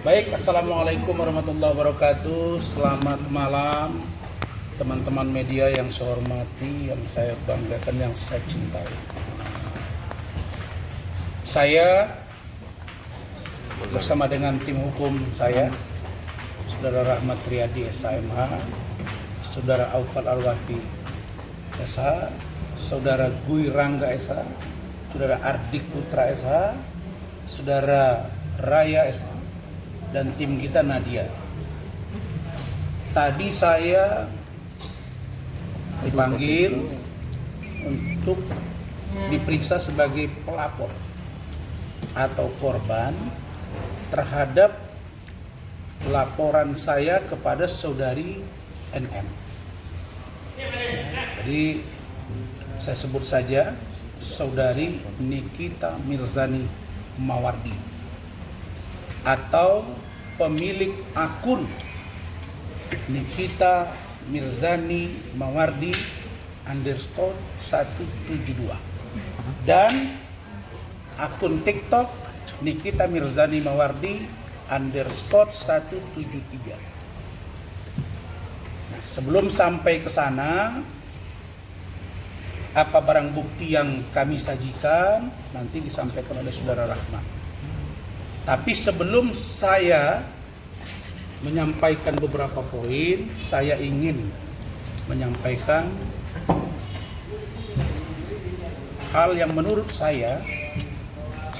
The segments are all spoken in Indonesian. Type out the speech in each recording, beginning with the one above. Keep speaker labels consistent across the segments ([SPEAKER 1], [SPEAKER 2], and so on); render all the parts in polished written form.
[SPEAKER 1] Baik, assalamualaikum warahmatullahi wabarakatuh. Selamat malam teman-teman media yang saya hormati, yang saya banggakan, yang saya cintai. Saya bersama dengan tim hukum saya, Saudara Rahmat Riyadi SHMH, Saudara Aufal Alwafi SH, Saudara Gui Rangga SH, Saudara Ardik Putra SH, Saudara Raya SH, dan tim kita Nadia. Tadi saya dipanggil untuk diperiksa sebagai pelapor atau korban terhadap laporan saya kepada saudari NM. Jadi saya sebut saja saudari Nikita Mirzani Mawardi atau pemilik akun Nikita Mirzani Mawardi _172 dan akun TikTok Nikita Mirzani Mawardi _173. Nah, sebelum sampai ke sana, apa barang bukti yang kami sajikan nanti disampaikan oleh Saudara Rahmat. Tapi sebelum saya menyampaikan beberapa poin, saya ingin menyampaikan hal yang menurut saya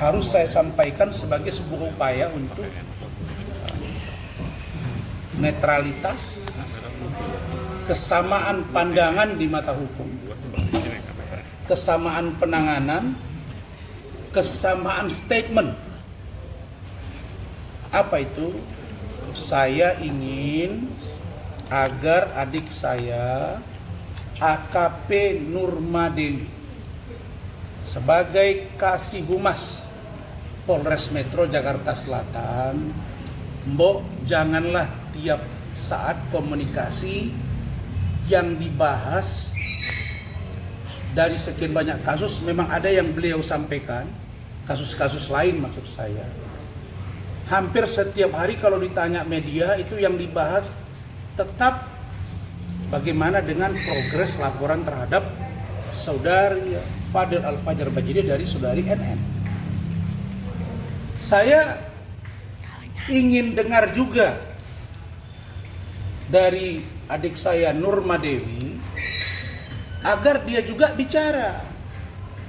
[SPEAKER 1] harus saya sampaikan sebagai sebuah upaya untuk netralitas, kesamaan pandangan di mata hukum, kesamaan penanganan, kesamaan statement. Apa itu? Saya ingin agar adik saya AKP Nurmadewi sebagai Kasih Humas Polres Metro Jakarta Selatan, Mbok, janganlah tiap saat komunikasi yang dibahas dari sekian banyak kasus, memang ada yang beliau sampaikan, kasus-kasus lain maksud saya. Hampir setiap hari kalau ditanya media itu yang dibahas tetap bagaimana dengan progres laporan terhadap saudari Fadil Al-Fajar Bajili dari saudari NM. Saya ingin dengar juga dari adik saya Nurmadewi agar dia juga bicara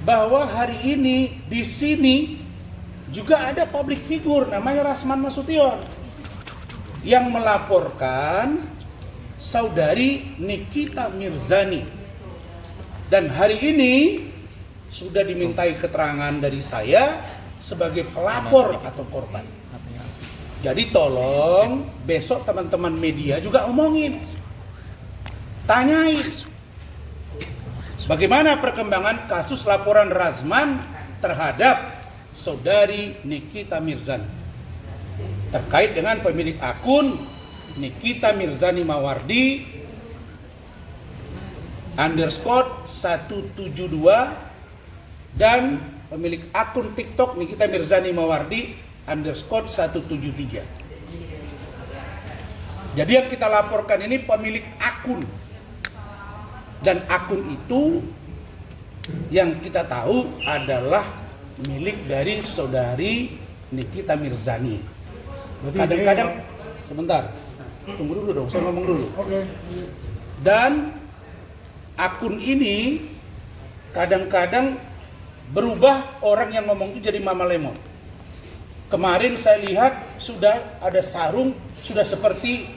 [SPEAKER 1] bahwa hari ini di sini juga ada public figure namanya Rasman Nasution yang melaporkan saudari Nikita Mirzani, dan hari ini sudah dimintai keterangan dari saya sebagai pelapor atau korban. Jadi tolong besok teman-teman media juga omongin, tanyain bagaimana perkembangan kasus laporan Rasman terhadap saudari Nikita Mirzani terkait dengan pemilik akun Nikita Mirzani Mawardi _172 dan pemilik akun TikTok Nikita Mirzani Mawardi _173. Jadi yang kita laporkan ini pemilik akun, dan akun itu yang kita tahu adalah milik dari saudari Nikita Mirzani. Kadang-kadang, sebentar, tunggu dulu dong, saya ngomong dulu.
[SPEAKER 2] Oke.
[SPEAKER 1] Dan akun ini kadang-kadang berubah, orang yang ngomong itu jadi Mama Lemon. Kemarin saya lihat sudah ada sarung, sudah seperti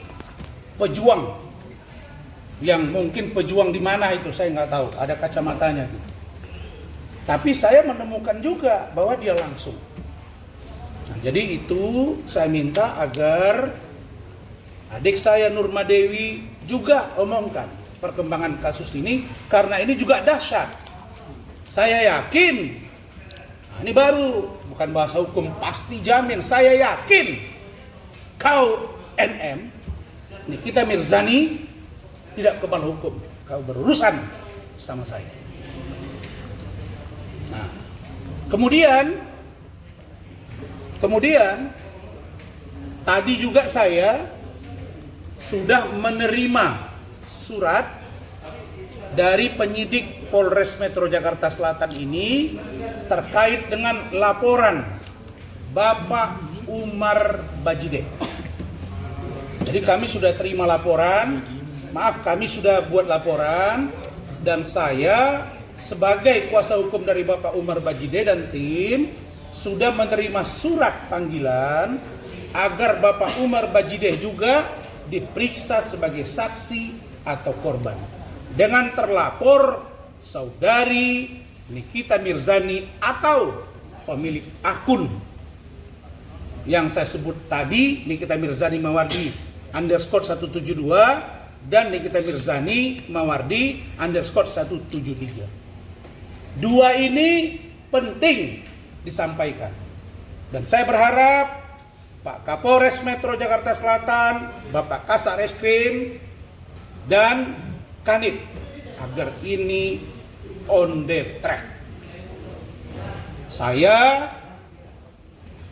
[SPEAKER 1] pejuang. Yang mungkin pejuang di mana itu saya nggak tahu, ada kacamatanya gitu. Tapi saya menemukan juga bahwa dia langsung. Nah, jadi itu saya minta agar adik saya Nurmadewi juga omongkan perkembangan kasus ini, karena ini juga dahsyat. Saya yakin, nah ini baru bukan bahasa hukum, pasti jamin, saya yakin kau NM Nikita Mirzani tidak kebal hukum, kau berurusan sama saya. Nah, kemudian Kemudian tadi juga saya sudah menerima surat dari penyidik Polres Metro Jakarta Selatan ini terkait dengan laporan Bapak Umar Bajide. Jadi kami sudah terima laporan, kami sudah buat laporan, dan saya sebagai kuasa hukum dari Bapak Umar Bajide dan tim sudah menerima surat panggilan agar Bapak Umar Bajide juga diperiksa sebagai saksi atau korban dengan terlapor saudari Nikita Mirzani atau pemilik akun yang saya sebut tadi, Nikita Mirzani Mawardi _172 dan Nikita Mirzani Mawardi _173. Dua ini penting disampaikan, dan saya berharap Pak Kapolres Metro Jakarta Selatan, Bapak Kasat Reskrim, dan Kanit agar ini on the track.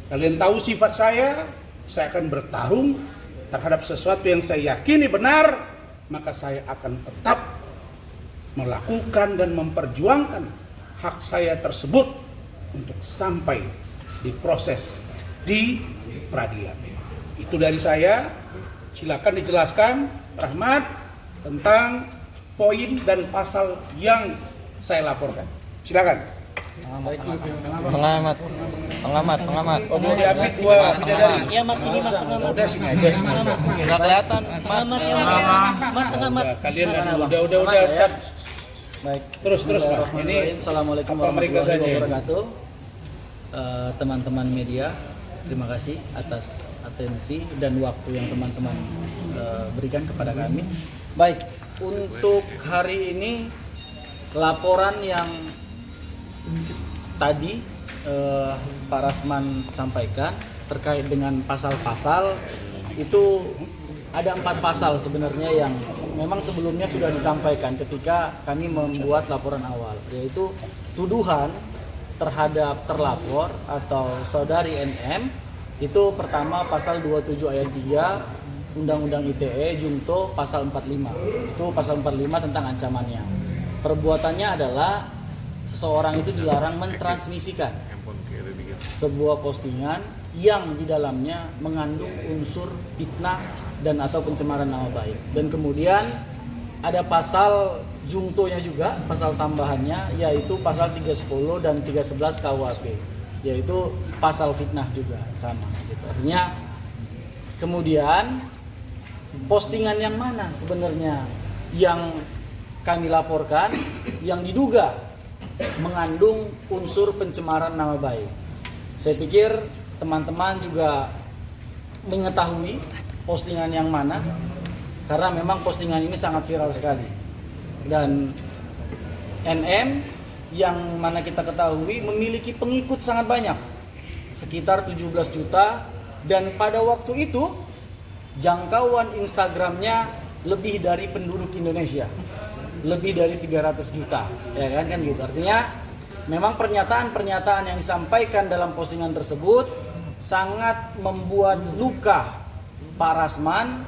[SPEAKER 1] Kalian tahu sifat saya akan bertarung terhadap sesuatu yang saya yakini benar, maka saya akan tetap melakukan dan memperjuangkan hak saya tersebut untuk sampai diproses di peradilan. Itu dari saya. Silakan dijelaskan, Rahmat, tentang poin dan pasal yang saya laporkan. Silakan.
[SPEAKER 2] Pengamat.
[SPEAKER 1] Oh, mau diambil dua bidadari.
[SPEAKER 3] Ya, Mat, sini, Mat, pengamat.
[SPEAKER 1] Udah sini aja.
[SPEAKER 2] Nggak kelihatan.
[SPEAKER 3] Pengamat ya, Mat, pengamat.
[SPEAKER 1] Kalian udah.
[SPEAKER 3] Baik.
[SPEAKER 1] Terus, Pak. Ini
[SPEAKER 3] Assalamualaikum
[SPEAKER 1] apa mereka
[SPEAKER 3] warahmatullahi
[SPEAKER 1] saja?
[SPEAKER 3] wabarakatuh. Teman-teman media, terima kasih atas atensi dan waktu yang teman-teman berikan kepada kami. Baik, untuk hari ini laporan yang tadi Pak Rasman sampaikan terkait dengan pasal-pasal itu ada 4 pasal sebenarnya yang memang sebelumnya sudah disampaikan ketika kami membuat laporan awal, yaitu tuduhan terhadap terlapor atau saudari NM. Itu pertama pasal 27 ayat 3 Undang-Undang ITE Junto pasal 45. Itu pasal 45 tentang ancamannya. Perbuatannya adalah seseorang itu dilarang mentransmisikan sebuah postingan yang di dalamnya mengandung unsur fitnah dan atau pencemaran nama baik. Dan kemudian ada pasal jungtonya juga, pasal tambahannya, yaitu pasal 310 dan 311 KUHP, yaitu pasal fitnah juga sama gitu. Artinya kemudian postingan yang mana sebenarnya yang kami laporkan yang diduga mengandung unsur pencemaran nama baik. Saya pikir teman-teman juga mengetahui postingan yang mana, karena memang postingan ini sangat viral sekali. Dan NM yang mana kita ketahui memiliki pengikut sangat banyak, sekitar 17 juta, dan pada waktu itu jangkauan Instagramnya lebih dari penduduk Indonesia, lebih dari 300 juta, ya kan gitu. Artinya memang pernyataan-pernyataan yang disampaikan dalam postingan tersebut sangat membuat luka Pak Rasman,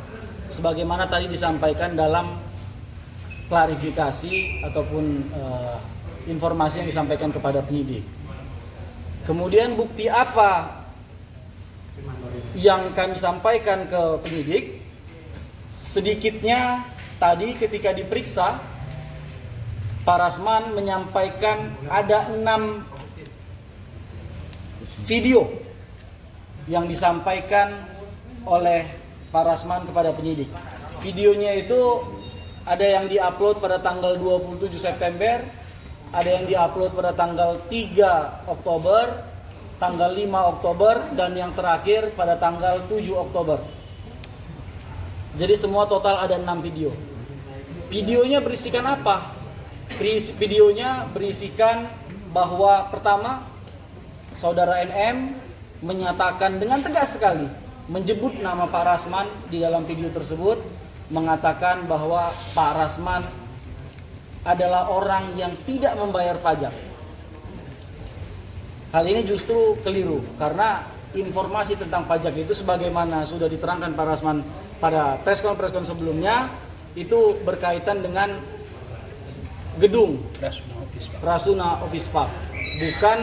[SPEAKER 3] sebagaimana tadi disampaikan dalam klarifikasi ataupun informasi yang disampaikan kepada penyidik. Kemudian bukti apa yang kami sampaikan ke penyidik? Sedikitnya tadi ketika diperiksa, Pak Rasman menyampaikan ada 6 video yang disampaikan oleh Pak Rasman kepada penyidik. Videonya itu ada yang diupload pada tanggal 27 September, ada yang diupload pada tanggal 3 Oktober, tanggal 5 Oktober, dan yang terakhir pada tanggal 7 Oktober. Jadi semua total ada 6 video. Videonya berisikan apa? Videonya berisikan bahwa pertama, saudara NM menyatakan dengan tegas sekali, menyebut nama Pak Rasman di dalam video tersebut, mengatakan bahwa Pak Rasman adalah orang yang tidak membayar pajak. Hal ini justru keliru, karena informasi tentang pajak itu sebagaimana sudah diterangkan Pak Rasman pada preskon sebelumnya, itu berkaitan dengan gedung Rasuna Office Park, bukan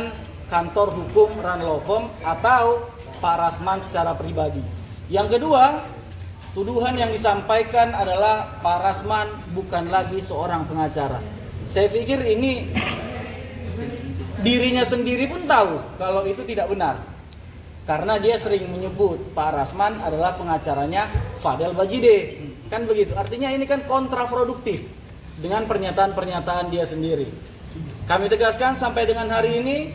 [SPEAKER 3] kantor hukum Ranlofom atau Pak Rasman secara pribadi. Yang kedua, tuduhan yang disampaikan adalah Pak Rasman bukan lagi seorang pengacara. Saya pikir ini dirinya sendiri pun tahu kalau itu tidak benar. Karena dia sering menyebut Pak Rasman adalah pengacaranya Fadel Bajide. Kan begitu. Artinya ini kan kontraproduktif dengan pernyataan-pernyataan dia sendiri. Kami tegaskan sampai dengan hari ini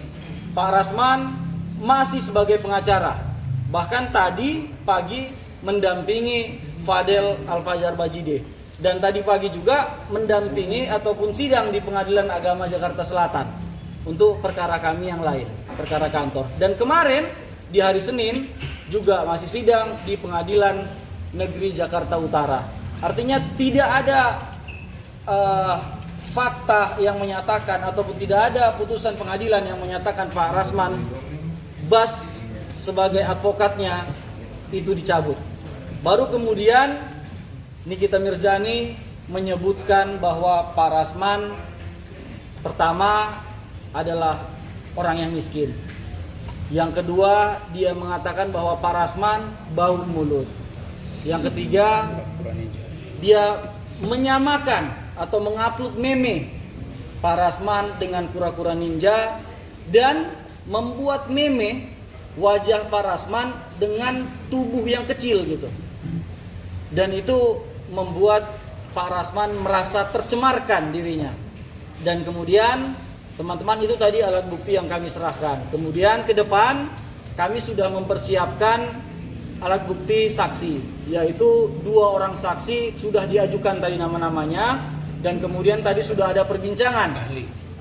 [SPEAKER 3] Pak Rasman masih sebagai pengacara. Bahkan tadi pagi mendampingi Fadel Al-Fajar Bajide. Dan tadi pagi juga mendampingi ataupun sidang di Pengadilan Agama Jakarta Selatan untuk perkara kami yang lain, perkara kantor. Dan kemarin di hari Senin juga masih sidang di Pengadilan Negeri Jakarta Utara. Artinya tidak ada fakta yang menyatakan ataupun tidak ada putusan pengadilan yang menyatakan Pak Rasman Bas sebagai advokatnya itu dicabut. Baru kemudian Nikita Mirzani menyebutkan bahwa Pak Rasman pertama adalah orang yang miskin. Yang kedua, dia mengatakan bahwa Pak Rasman bau mulut. Yang ketiga, dia menyamakan atau mengupload meme Pak Rasman dengan kura-kura ninja dan membuat meme wajah Pak Rasman dengan tubuh yang kecil gitu. Dan itu membuat Pak Rasman merasa tercemarkan dirinya. Dan kemudian teman-teman itu tadi alat bukti yang kami serahkan. Kemudian ke depan kami sudah mempersiapkan alat bukti saksi, yaitu 2 orang saksi sudah diajukan tadi nama-namanya, dan kemudian tadi sudah ada perbincangan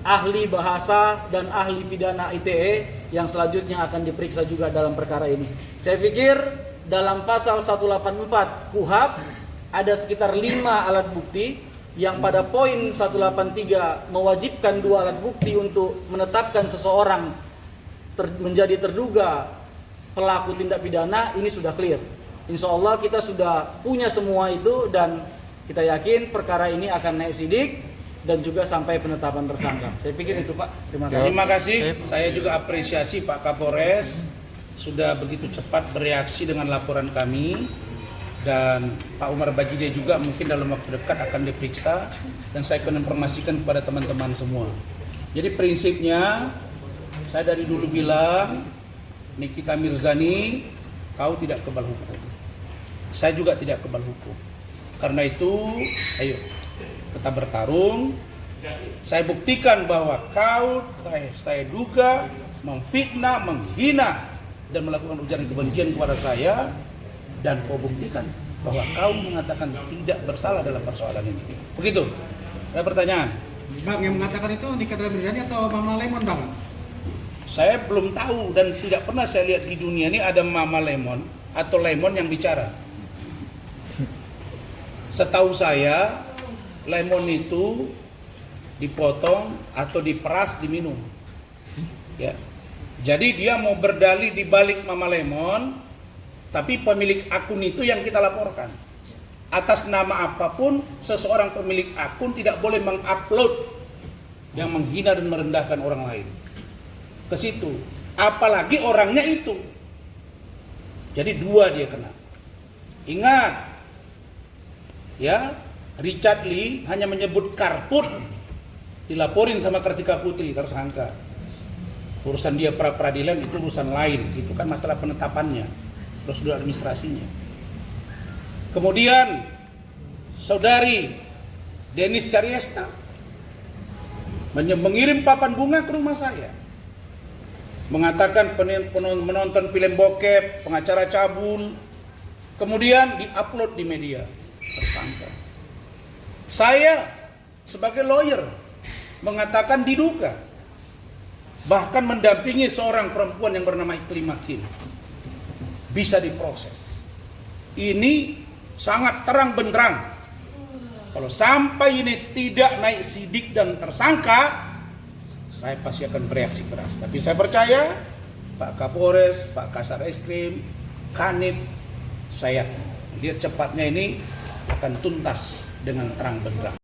[SPEAKER 3] ahli bahasa dan ahli pidana ITE yang selanjutnya akan diperiksa juga dalam perkara ini. Saya pikir dalam pasal 184 KUHP ada sekitar 5 alat bukti yang pada poin 183 mewajibkan 2 alat bukti untuk menetapkan seseorang menjadi terduga pelaku tindak pidana. Ini sudah clear. Insya Allah kita sudah punya semua itu dan kita yakin perkara ini akan naik sidik dan juga sampai penetapan tersangka. Saya pikir itu Pak. Terima kasih.
[SPEAKER 1] Terima kasih. Saya juga apresiasi Pak Kapolres sudah begitu cepat bereaksi dengan laporan kami, dan Pak Umar Bajide juga mungkin dalam waktu dekat akan diperiksa, dan saya akan informasikan kepada teman-teman semua. Jadi prinsipnya saya dari dulu bilang, Nikita Mirzani, kau tidak kebal hukum. Saya juga tidak kebal hukum. Karena itu, ayo kita bertarung. Saya buktikan bahwa kau, saya duga, memfitnah, menghina, dan melakukan ujaran kebencian kepada saya. Dan kau buktikan bahwa kau mengatakan tidak bersalah dalam persoalan ini. Begitu. Ada pertanyaan?
[SPEAKER 2] Bang, yang mengatakan itu Nikita Mirzani atau Mama Lemon, Bang?
[SPEAKER 1] Saya belum tahu dan tidak pernah saya lihat di dunia ini ada Mama Lemon atau Lemon yang bicara. Setahu saya, lemon itu dipotong atau diperas diminum. Ya. Jadi dia mau berdalih di balik Mama Lemon, tapi pemilik akun itu yang kita laporkan. Atas nama apapun, seseorang pemilik akun tidak boleh mengupload yang menghina dan merendahkan orang lain ke situ, apalagi orangnya itu. Jadi 2 dia kena. Ingat, ya, Richard Lee hanya menyebut Karput, dilaporin sama Kartika Putri tersangka. Urusan dia pra peradilan itu urusan lain, itu kan masalah penetapannya, prosedur administrasinya. Kemudian saudari Denis Cariesta mengirim papan bunga ke rumah saya, mengatakan menonton film bokep, pengacara cabul, kemudian diupload di media tersangka. Saya sebagai lawyer mengatakan diduga, bahkan mendampingi seorang perempuan yang bernama Iklim Hakim, bisa diproses. Ini sangat terang benderang. Kalau sampai ini tidak naik sidik dan tersangka, saya pasti akan bereaksi keras. Tapi saya percaya Pak Kapolres, Pak Kasar Eskrim, Kanit, saya lihat cepatnya ini akan tuntas dengan terang benderang.